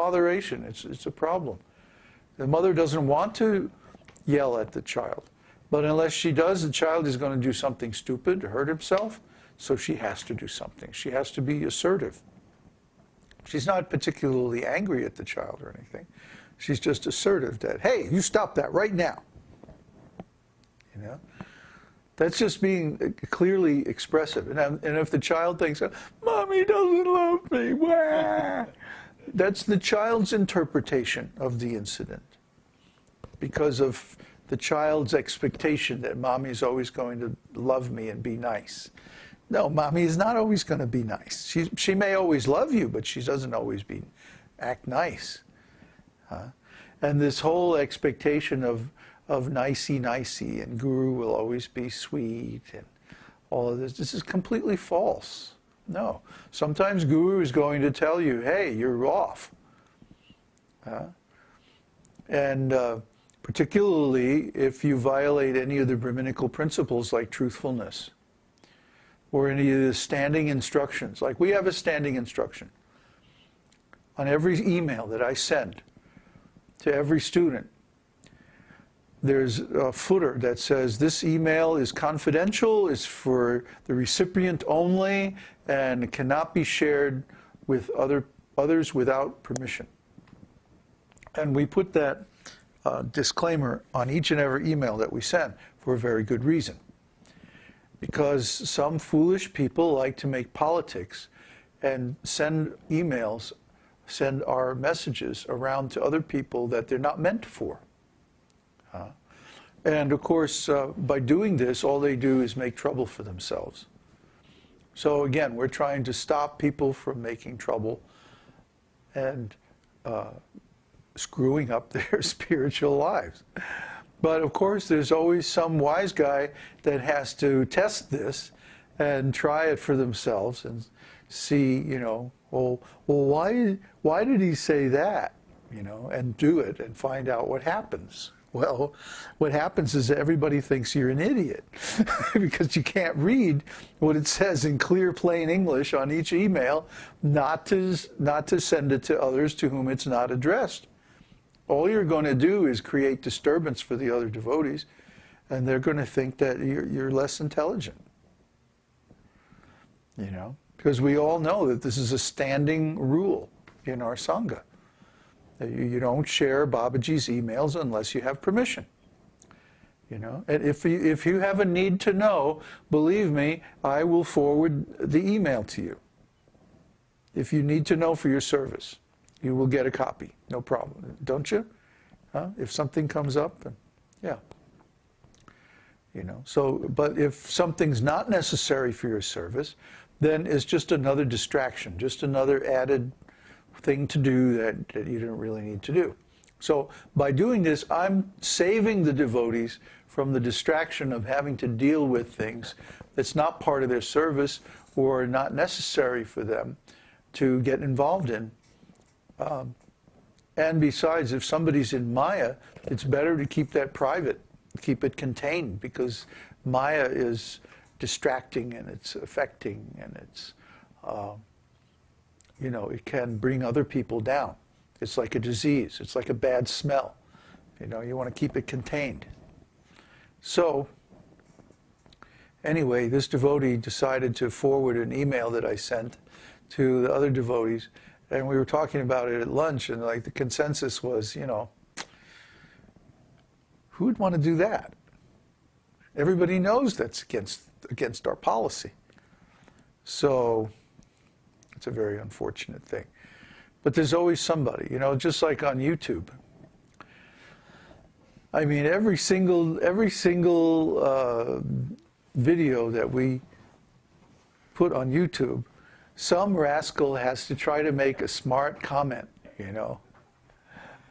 botheration. It's a problem. The mother doesn't want to yell at the child, but unless she does, the child is going to do something stupid, hurt himself, so she has to do something. She has to be assertive. She's not particularly angry at the child or anything. She's just assertive that, hey, you stop that right now. You know? That's just being clearly expressive. And if the child thinks, Mommy doesn't love me, wah, that's the child's interpretation of the incident, because of the child's expectation that Mommy is always going to love me and be nice. No, Mommy is not always going to be nice. She may always love you, but she doesn't always act nice. And this whole expectation of nicey-nicey and Guru will always be sweet and all of this is completely false. No. Sometimes Guru is going to tell you, hey, you're off. And particularly if you violate any of the Brahminical principles like truthfulness, or any of the standing instructions. Like we have a standing instruction on every email that I send to every student. There's a footer that says this email is confidential, is for the recipient only, and cannot be shared with others without permission. And we put that disclaimer on each and every email that we send for a very good reason. Because some foolish people like to make politics and send emails, send our messages around to other people that they're not meant for. And of course, by doing this, all they do is make trouble for themselves. So again, we're trying to stop people from making trouble and screwing up their spiritual lives. But of course, there's always some wise guy that has to test this and try it for themselves and see, you know, well, why did he say that, you know, and do it and find out what happens. Well, what happens is everybody thinks you're an idiot because you can't read what it says in clear, plain English on each email, not to send it to others to whom it's not addressed. All you're going to do is create disturbance for the other devotees, and they're going to think that you're less intelligent. You know, because we all know that this is a standing rule in our Sangha. You don't share Babaji's emails unless you have permission. You know, and if you have a need to know, believe me, I will forward the email to you. If you need to know for your service, you will get a copy, no problem. Don't you? If something comes up, yeah. You know, so, but if something's not necessary for your service, then it's just another distraction, just another added thing to do that you don't really need to do. So by doing this, I'm saving the devotees from the distraction of having to deal with things that's not part of their service or not necessary for them to get involved in. And besides, if somebody's in Maya, it's better to keep that private, keep it contained, because Maya is distracting and it's affecting and it's, you know, it can bring other people down. It's like a disease. It's like a bad smell. You know, you want to keep it contained. So, anyway, this devotee decided to forward an email that I sent to the other devotees, and we were talking about it at lunch, and like the consensus was, you know, who would want to do that? Everybody knows that's against our policy. So, it's a very unfortunate thing. But there's always somebody, you know, just like on YouTube. I mean, every single video that we put on YouTube, some rascal has to try to make a smart comment, you know,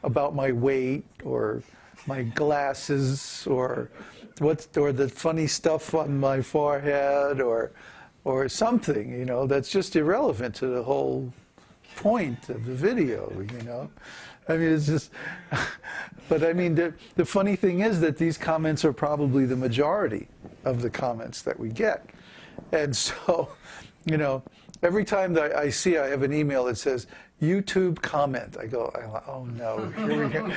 about my weight or my glasses or the funny stuff on my forehead or something, you know, that's just irrelevant to the whole point of the video, you know. I mean, it's just, but I mean, the funny thing is that these comments are probably the majority of the comments that we get. And so, you know, Every time that I see, I have an email that says, YouTube comment. I go, oh no, here we go.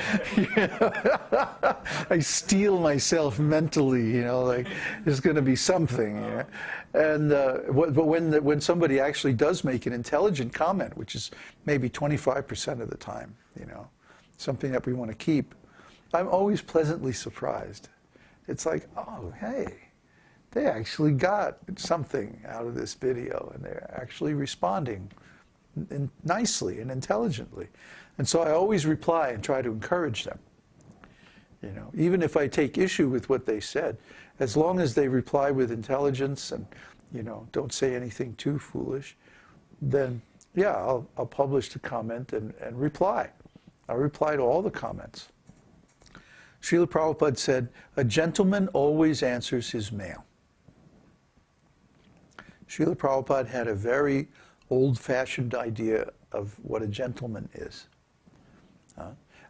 I steel myself mentally, like there's going to be something. And but when somebody actually does make an intelligent comment, which is maybe 25% of the time, something that we want to keep, I'm always pleasantly surprised. It's like, oh, hey, they actually got something out of this video, and they're actually responding nicely and intelligently. And so I always reply and try to encourage them. Even if I take issue with what they said, as long as they reply with intelligence and, don't say anything too foolish, then yeah, I'll publish the comment and reply. I'll reply to all the comments. Srila Prabhupada said, a gentleman always answers his mail. Srila Prabhupada had a very old-fashioned idea of what a gentleman is.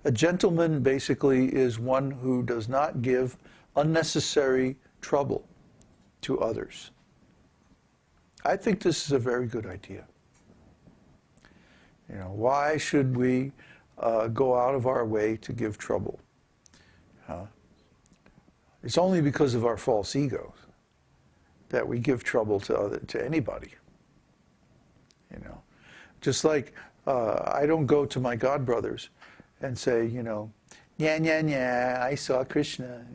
A gentleman basically is one who does not give unnecessary trouble to others. I think this is a very good idea. Why should we go out of our way to give trouble? It's only because of our false egos that we give trouble to anybody. Just like I don't go to my godbrothers and say, yeah, I saw Krishna,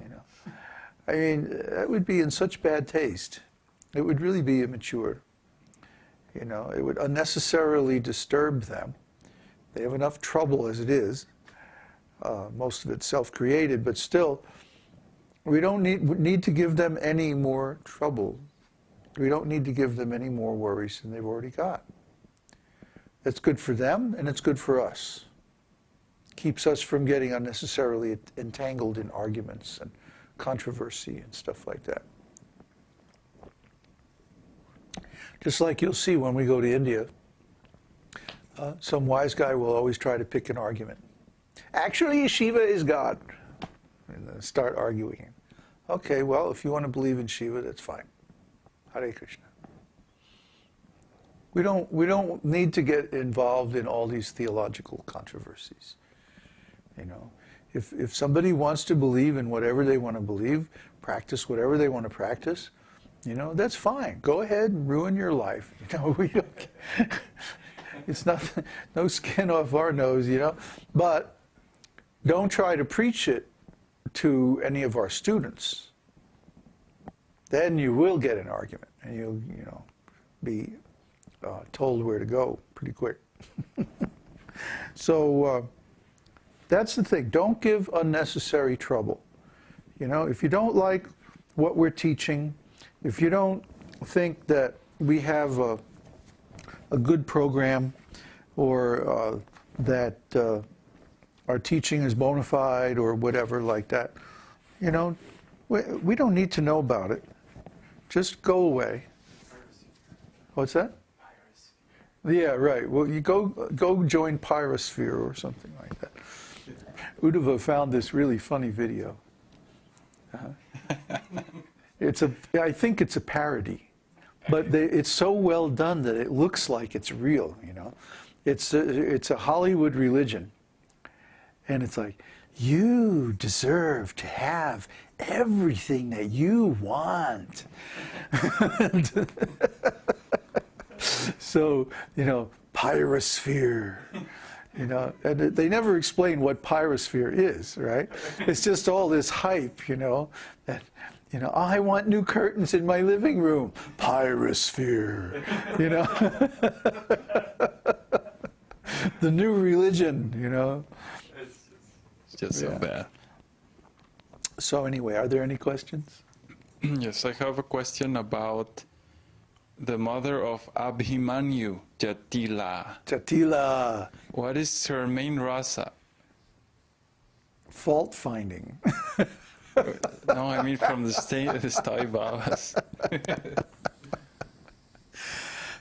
I mean, that would be in such bad taste. It would really be immature. It would unnecessarily disturb them. They have enough trouble as it is. Most of it's self-created, but still, we don't need to give them any more trouble. We don't need to give them any more worries than they've already got. It's good for them, and it's good for us. Keeps us from getting unnecessarily entangled in arguments and controversy and stuff like that. Just like you'll see when we go to India, some wise guy will always try to pick an argument. Actually, Shiva is God. And then start arguing. Okay, well, if you want to believe in Shiva, that's fine. Hare Krishna. We don't need to get involved in all these theological controversies. If somebody wants to believe in whatever they want to believe, practice whatever they want to practice, that's fine. Go ahead and ruin your life. We don't, it's nothing, no skin off our nose, But don't try to preach it to any of our students. Then you will get an argument, and you'll, be told where to go pretty quick. So that's the thing. Don't give unnecessary trouble. If you don't like what we're teaching, if you don't think that we have a good program, or that our teaching is bona fide, or whatever like that, we don't need to know about it. Just go away. What's that? Yeah, right. Well, you go join Pyrosphere or something like that. Uddhava found this really funny video. I think it's a parody, but it's so well done that it looks like it's real. It's a Hollywood religion, and it's like, you deserve to have everything that you want. So, Pyrosphere, and they never explain what Pyrosphere is, right? It's just all this hype, that, I want new curtains in my living room. Pyrosphere, The new religion, It's just so bad. So anyway, are there any questions? Yes, I have a question about the mother of Abhimanyu, Jatila. Jatila. What is her main rasa? Fault finding. No, I mean from the Stai Babas.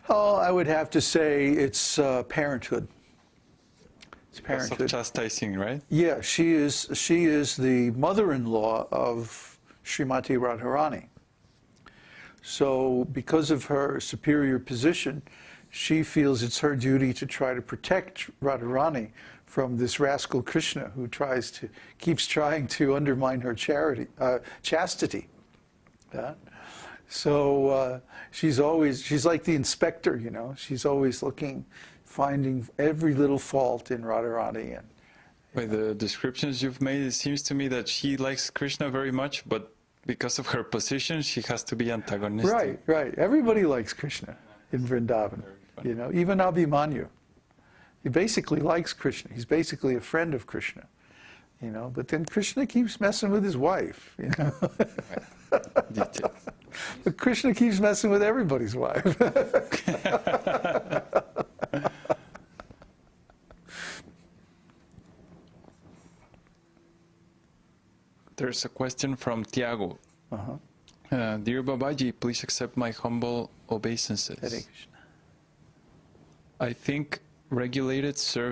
Oh, I would have to say it's parenthood. It's parenthood. Chastising, right? Yeah, she is the mother-in-law of Srimati Radharani. So because of her superior position, she feels it's her duty to try to protect Radharani from this rascal Krishna who keeps trying to undermine her chastity. Yeah? So she's like the inspector, you know. She's always finding every little fault in Radharani. And by the descriptions you've made, it seems to me that she likes Krishna very much, but because of her position, she has to be antagonistic. Right. Everybody likes Krishna in Vrindavan, you know, even Abhimanyu. He basically likes Krishna. He's basically a friend of Krishna, you know. But then Krishna keeps messing with his wife, you know. Details. But Krishna keeps messing with everybody's wife. There's a question from Tiago. Dear Babaji, please accept my humble obeisances. Hare Krishna. I think regulated service